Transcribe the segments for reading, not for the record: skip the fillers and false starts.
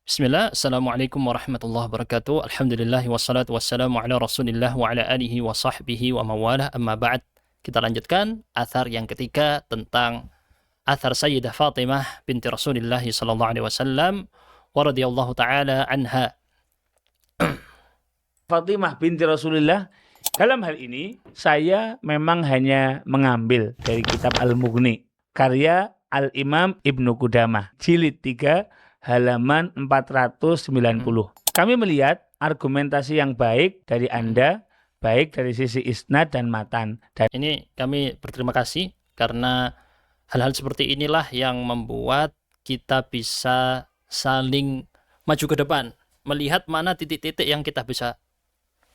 Bismillah, Assalamualaikum warahmatullahi wabarakatuh. Alhamdulillah wassalatu wassalamu ala rasulillah wa ala alihi wa sahbihi wa mawalah amma ba'd. Kita lanjutkan athar yang ketiga tentang athar Sayyidah Fatimah binti Rasulillah sallallahu alaihi wasallam wa radhiyallahu ta'ala anha. Fatimah binti Rasulullah. Dalam hal ini saya memang hanya mengambil dari kitab Al-Mughni karya Al-Imam Ibnu Qudamah jilid 3 halaman 490. Kami melihat argumentasi yang baik dari Anda, baik dari sisi isnad dan matan. Ini kami berterima kasih karena hal-hal seperti inilah yang membuat kita bisa saling maju ke depan, melihat mana titik-titik yang kita bisa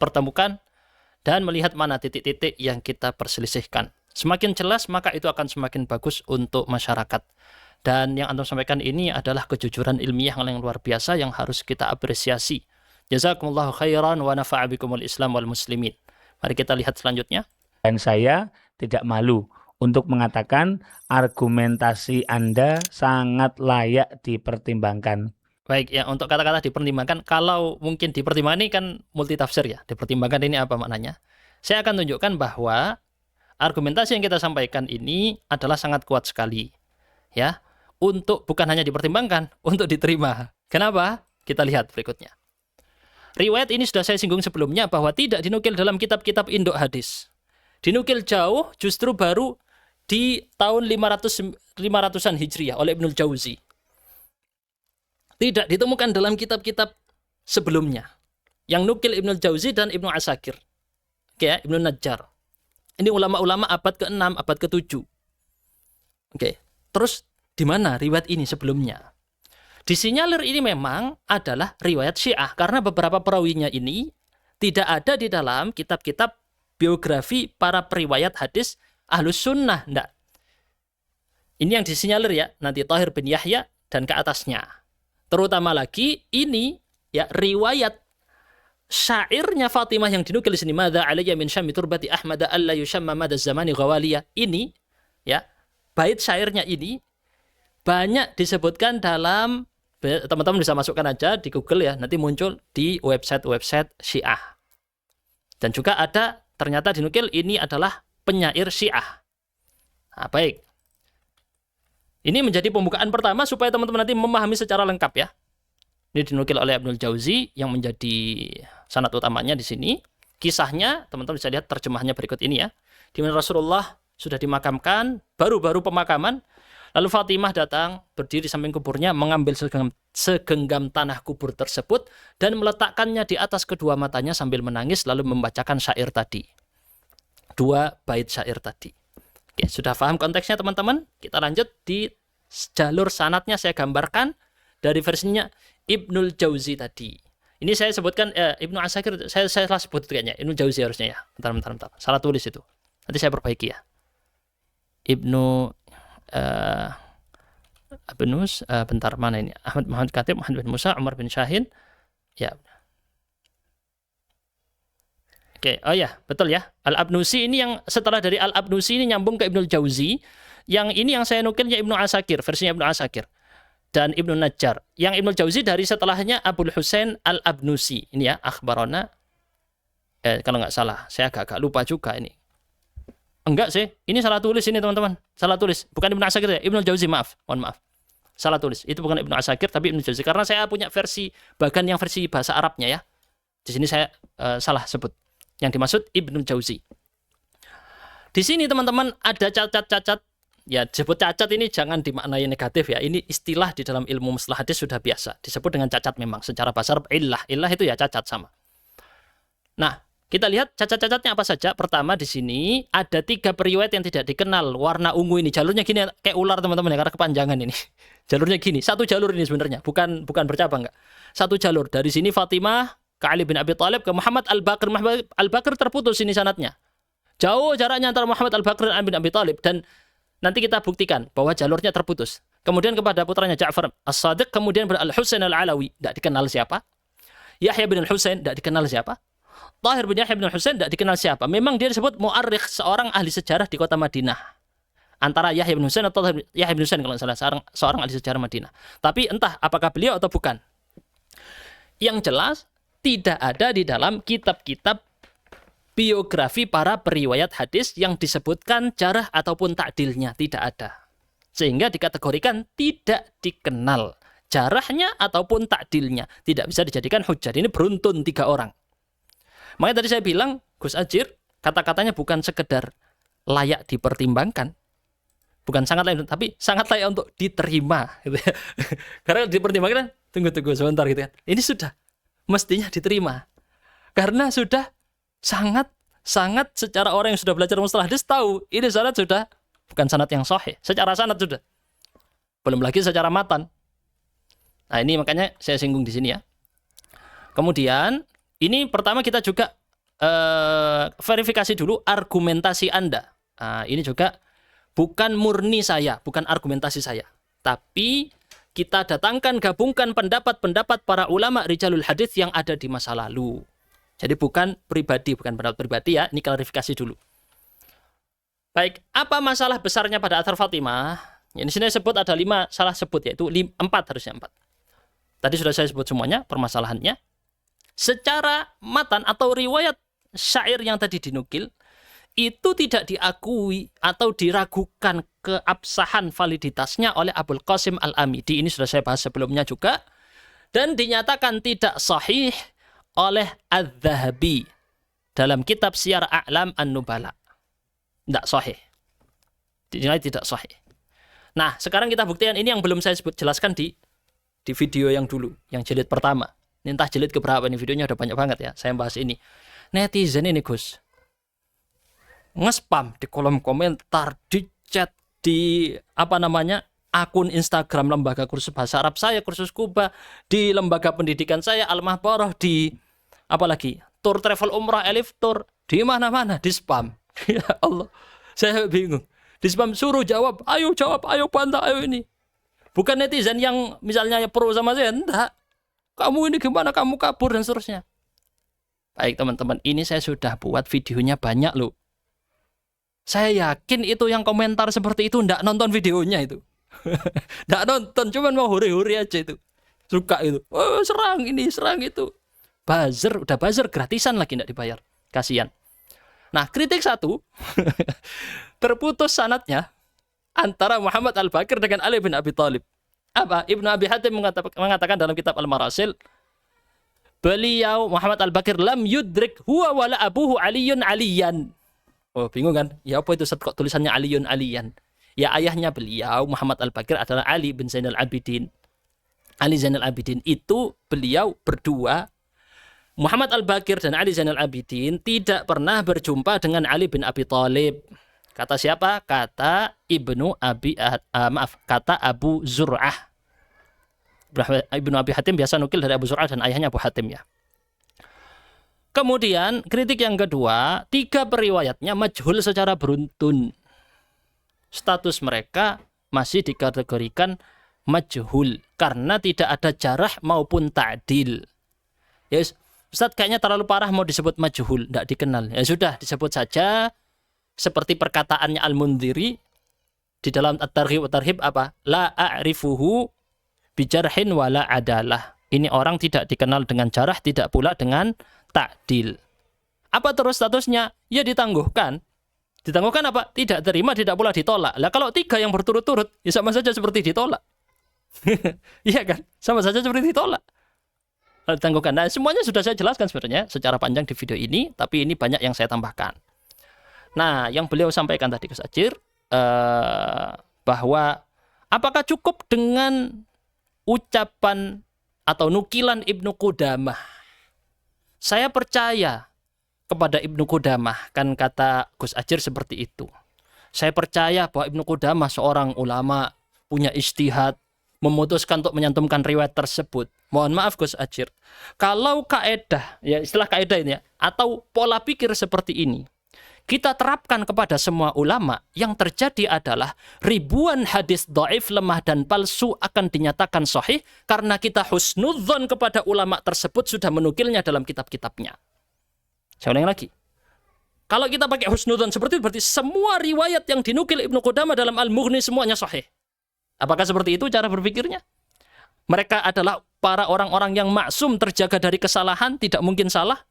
pertemukan dan melihat mana titik-titik yang kita perselisihkan. Semakin jelas maka itu akan semakin bagus untuk masyarakat. Dan yang Antum sampaikan ini adalah kejujuran ilmiah yang luar biasa yang harus kita apresiasi. Jazakumullahu khairan wa nafa'a bikumul Islam wal muslimin. Mari kita lihat selanjutnya. Dan saya tidak malu untuk mengatakan argumentasi Anda sangat layak dipertimbangkan. Baik, ya untuk kata-kata dipertimbangkan, kalau mungkin dipertimbangkan ini kan multi tafsir ya. Dipertimbangkan ini apa maknanya? Saya akan tunjukkan bahwa argumentasi yang kita sampaikan ini adalah sangat kuat sekali. Ya, untuk bukan hanya dipertimbangkan, untuk diterima. Kenapa? Kita lihat berikutnya. Riwayat ini sudah saya singgung sebelumnya bahwa tidak dinukil dalam kitab-kitab induk hadis. Dinukil jauh justru baru di tahun 500-an Hijriah oleh Ibnul Jauzi. Tidak ditemukan dalam kitab-kitab sebelumnya. Yang nukil Ibnul Jauzi dan Ibnu Asakir. Oke, Ibnu Najjar. Ini ulama-ulama abad ke-6, abad ke-7. Oke, terus di mana riwayat ini sebelumnya? Disinyalir ini memang adalah riwayat Syiah karena beberapa perawinya ini tidak ada di dalam kitab-kitab biografi para periwayat hadis Ahlus Sunnah. Enggak. Ini yang disinyalir ya, nanti Thahir bin Yahya dan ke atasnya. Terutama lagi ini ya riwayat syairnya Fatimah yang dinukil di sini, madza alayya min syammi turbati ahmada alla yushamma madza zamani ghawaliya. Ini ya, bait syairnya ini banyak disebutkan dalam, teman-teman bisa masukkan aja di Google ya, nanti muncul di website-website Syiah. Dan juga ada ternyata dinukil ini adalah penyair Syiah. Nah, baik. Ini menjadi pembukaan pertama supaya teman-teman nanti memahami secara lengkap ya. Ini dinukil oleh Ibnul Jauzi yang menjadi sanad utamanya di sini. Kisahnya teman-teman bisa lihat terjemahnya berikut ini ya. Di mana Rasulullah sudah dimakamkan, baru-baru pemakaman. Lalu Fatimah datang, berdiri di samping kuburnya, mengambil segenggam tanah kubur tersebut dan meletakkannya di atas kedua matanya sambil menangis lalu membacakan syair tadi. 2 bait syair tadi. Oke, sudah paham konteksnya teman-teman? Kita lanjut di jalur sanadnya saya gambarkan dari versinya Ibnul Jauzi tadi. Ini saya sebutkan Ibnu Asakir, saya salah sebut kayaknya. Ibnu Jauzi harusnya ya. Bentar. Salah tulis itu. Nanti saya perbaiki ya. Ibnu Abnus, bentar mana ini? Ahmad Muhammad Khatib, Muhammad bin Musa, Umar bin Syahin. Ya. Oke, oh ya, betul ya. Al-Abnusi ini yang setelah dari Al-Abnusi ini nyambung ke Ibnul Jauzi. Yang ini yang saya nukilnya Ibnu Asakir, versinya Ibnu Asakir. Dan Ibnu Najjar. Yang Ibnu Jauzi dari setelahnya Abul Husain Al-Abnusi. Ini ya, akhbarona. Kalau nggak salah, saya agak lupa juga ini. Enggak sih, ini salah tulis ini teman-teman. Salah tulis, bukan Ibnu Asakir ya, Ibnu Jauzi, mohon maaf. Salah tulis, itu bukan Ibnu Asakir tapi Ibnu Jauzi. Karena saya punya versi, bahkan yang versi bahasa Arabnya ya. Di sini saya salah sebut. Yang dimaksud Ibnu Jauzi. Di sini teman-teman ada cacat-cacat. Ya, disebut cacat ini jangan dimaknai negatif ya. Ini istilah di dalam ilmu mustalah hadis sudah biasa. Disebut dengan cacat memang. Secara bahasa Arab, illah. Illah itu ya cacat sama. Nah, kita lihat cacat-cacatnya apa saja. Pertama di sini ada 3 periwayat yang tidak dikenal. Warna ungu ini. Jalurnya gini kayak ular teman-teman ya. Karena kepanjangan ini. Jalurnya gini. Satu jalur ini sebenarnya. Bukan bercabang enggak. Satu jalur. Dari sini Fatimah ke Ali bin Abi Thalib ke Muhammad Al-Baqir. Muhammad Al-Baqir terputus ini sanadnya. Jauh jaraknya antara Muhammad Al-Baqir dan Ali bin Abi Thalib. Dan nanti kita buktikan bahwa jalurnya terputus. Kemudian kepada putranya Ja'far As-Sadiq. Kemudian Al-Husain Al-Alawi. Tidak dikenal siapa. Yahya bin Al-Husain. Tidak dikenal siapa. Thahir bin Yahya bin Husain tidak dikenal siapa. Memang dia disebut mu'arrikh, seorang ahli sejarah di kota Madinah. Antara Yahya bin Husain atau Yahya bin Husain kalau salah, seorang ahli sejarah Madinah. Tapi entah apakah beliau atau bukan. Yang jelas tidak ada di dalam kitab-kitab biografi para periwayat hadis yang disebutkan jarah ataupun ta'dilnya, tidak ada. Sehingga dikategorikan tidak dikenal jarahnya ataupun ta'dilnya, tidak bisa dijadikan hujjah. Ini beruntun 3 orang. Makanya tadi saya bilang Gus Ajir kata-katanya bukan sekedar layak dipertimbangkan, bukan sangat layak, tapi sangat layak untuk diterima gitu ya. Karena dipertimbangkan, tunggu sebentar gitu kan. Ini sudah mestinya diterima. Karena sudah sangat secara orang yang sudah belajar mustalah hadis tahu ini sanad sudah bukan sanad yang sahih. Secara sanad sudah. Belum lagi secara matan. Nah, ini makanya saya singgung di sini ya. Kemudian ini pertama kita juga verifikasi dulu argumentasi Anda. Nah, ini juga bukan murni saya, bukan argumentasi saya. Tapi kita datangkan, gabungkan pendapat-pendapat para ulama rijalul hadis yang ada di masa lalu. Jadi bukan pendapat pribadi ya, ini klarifikasi dulu. Baik, apa masalah besarnya pada Athar Fatimah? Ya, di sini saya sebut ada 5, salah sebut yaitu 4 harusnya 4. Tadi sudah saya sebut semuanya permasalahannya. Secara matan atau riwayat syair yang tadi dinukil, itu tidak diakui atau diragukan keabsahan validitasnya oleh Abul Qasim Al-Amidi. Ini sudah saya bahas sebelumnya juga. Dan dinyatakan tidak sahih oleh Az-Zahabi dalam kitab Siyar A'lam An-Nubala. Tidak sahih. Dinilai tidak sahih. Nah, sekarang kita buktikan ini yang belum saya jelaskan di video yang dulu, yang jilid pertama. Ini entah jilid keberapa, ini videonya udah banyak banget ya. Saya bahas ini. Netizen ini Gus, nge-spam di kolom komentar, di chat, di akun Instagram lembaga kursus bahasa Arab saya, kursus Kuba, di lembaga pendidikan saya Al-Mahbarah, di apalagi tour travel umrah Elif Tour, di mana-mana di spam. Ya Allah, saya bingung. Di spam suruh jawab, ayo bantah, ayo ini. Bukan netizen yang misalnya pro sama saya, enggak. Kamu ini gimana, kamu kabur dan seterusnya. Baik teman-teman, ini saya sudah buat videonya banyak loh. Saya yakin itu yang komentar seperti itu enggak nonton videonya itu. Enggak nonton, cuman mau huri-huri aja itu. Suka itu. Oh, serang ini, serang itu. Buzzer, udah buzzer gratisan lagi enggak dibayar. Kasihan. Nah, kritik 1. Terputus sanadnya antara Muhammad Al-Baqir dengan Ali bin Abi Thalib. Apa? Ibnu Abi Hatim mengatakan dalam kitab Al-Marasil, beliau Muhammad Al-Baqir lam yudrik huwa wala abuhu Aliyun Aliyan. Oh, bingung kan? Ya apa itu kok tulisannya Aliyun Aliyan? Ya ayahnya beliau Muhammad Al-Baqir adalah Ali bin Zainal Abidin. Ali Zainal Abidin itu beliau berdua, Muhammad Al-Baqir dan Ali Zainal Abidin tidak pernah berjumpa dengan Ali bin Abi Thalib. Kata siapa? Kata kata Abu Zur'ah. Ibnu Abi Hatim biasa nukil dari Abu Zur'ah dan ayahnya Abu Hatim ya. Kemudian kritik yang kedua, 3 periwayatnya majhul secara beruntun. Status mereka masih dikategorikan majhul karena tidak ada jarah maupun ta'dil. Ya, Ustaz kayaknya terlalu parah mau disebut majhul, tidak dikenal. Ya sudah, disebut saja seperti perkataannya Al-Mundhiri di dalam At-Targhib wa Tarhib apa? La a'rifuhu bijarhin wala adalah. Ini orang tidak dikenal dengan jarah, tidak pula dengan ta'dil. Apa terus statusnya? Ya ditangguhkan. Ditangguhkan apa? Tidak terima, tidak pula ditolak. Lah kalau 3 yang berturut-turut, ya sama saja seperti ditolak. Iya kan? Sama saja seperti ditolak. Ditangguhkan. Nah, semuanya sudah saya jelaskan sebenarnya secara panjang di video ini, tapi ini banyak yang saya tambahkan. Nah, yang beliau sampaikan tadi Gus Ajir, bahwa apakah cukup dengan ucapan atau nukilan Ibnu Qudamah? Saya percaya kepada Ibnu Qudamah, kan kata Gus Ajir seperti itu. Saya percaya bahwa Ibnu Qudamah seorang ulama, punya ijtihad, memutuskan untuk menyantumkan riwayat tersebut. Mohon maaf Gus Ajir, kalau kaedah, ya istilah kaedah ini ya, atau pola pikir seperti ini, kita terapkan kepada semua ulama, yang terjadi adalah ribuan hadis dhaif, lemah dan palsu akan dinyatakan sahih karena kita husnudzon kepada ulama tersebut sudah menukilnya dalam kitab-kitabnya. Saya ulangi lagi. Kalau kita pakai husnudzon seperti itu, berarti semua riwayat yang dinukil Ibnu Qudamah dalam Al-Mughni semuanya sahih. Apakah seperti itu cara berpikirnya? Mereka adalah para orang-orang yang maksum terjaga dari kesalahan tidak mungkin salah?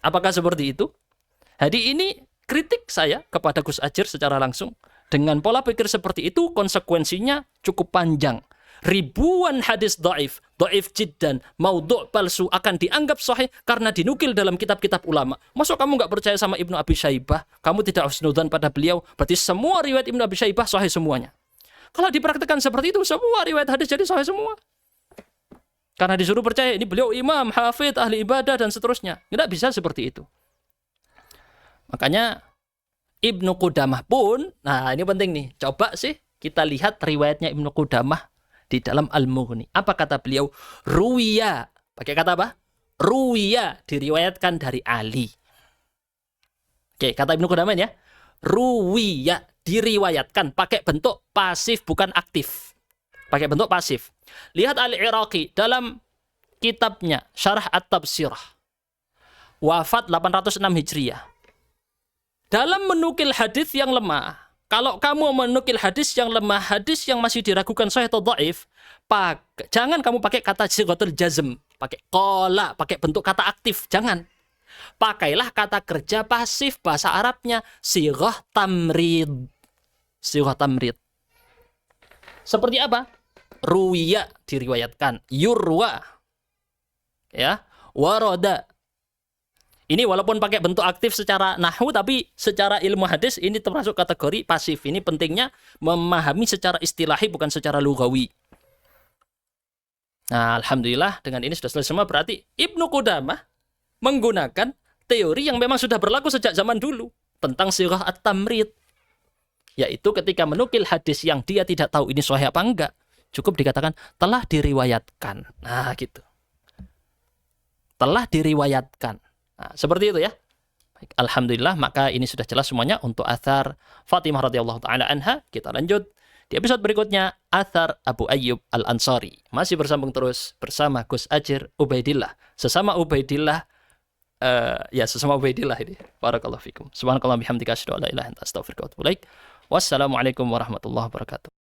Apakah seperti itu? Jadi ini kritik saya kepada Gus Adjir secara langsung. Dengan pola pikir seperti itu, konsekuensinya cukup panjang. Ribuan hadis dhaif jiddan, maudhu' palsu akan dianggap sahih karena dinukil dalam kitab-kitab ulama. Masuk kamu nggak percaya sama Ibnu Abi Syaibah? Kamu tidak husnudzan pada beliau? Berarti semua riwayat Ibnu Abi Syaibah sahih semuanya. Kalau dipraktikkan seperti itu, semua riwayat hadis jadi sahih semua. Karena disuruh percaya ini beliau imam, hafidh, ahli ibadah dan seterusnya. Nggak bisa seperti itu. Makanya Ibnu Qudamah pun, nah ini penting nih, coba sih kita lihat riwayatnya Ibnu Qudamah di dalam Al-Mughni. Apa kata beliau? Ruwiya. Pakai kata apa? Ruwiya, diriwayatkan dari Ali. Oke, kata Ibnu Qudamah ya. Ruwiya, diriwayatkan. Pakai bentuk pasif, bukan aktif. Pakai bentuk pasif. Lihat Al-Iraqi dalam kitabnya Syarah At-Tabsirah. Wafat 806 Hijriah. Dalam menukil hadis yang lemah, kalau kamu menukil hadis yang lemah, hadis yang masih diragukan sahih atau dhaif, jangan kamu pakai kata sighatul jazm, pakai qala, pakai bentuk kata aktif, jangan. Pakailah kata kerja pasif, bahasa Arabnya sighah tamrid. Sighah tamrid. Seperti apa? Ruwiya, diriwayatkan, yurwa. Ya, warada. Ini walaupun pakai bentuk aktif secara nahwu, tapi secara ilmu hadis ini termasuk kategori pasif. Ini pentingnya memahami secara istilahi, bukan secara lughawi. Nah, alhamdulillah dengan ini sudah selesai semua. Berarti Ibnu Qudamah menggunakan teori yang memang sudah berlaku sejak zaman dulu tentang sighah at-tamrid. Yaitu ketika menukil hadis yang dia tidak tahu ini sahih apa enggak, cukup dikatakan telah diriwayatkan. Nah, gitu. Telah diriwayatkan. Nah, seperti itu ya. Baik, alhamdulillah, maka ini sudah jelas semuanya untuk athar Fatimah radhiyallahu taala anha. Kita lanjut di episode berikutnya, athar Abu Ayyub Al-Ansari. Masih bersambung terus bersama Gus Adjir Ubaidillah. Sesama Ubaidillah, sesama Ubaidillah ini. Barakallahu fikum. Subhanakallah bihamdika asyhadu an la ilaha illa anta astaghfiruka wa atubu ilaik. Wassalamualaikum warahmatullahi wabarakatuh.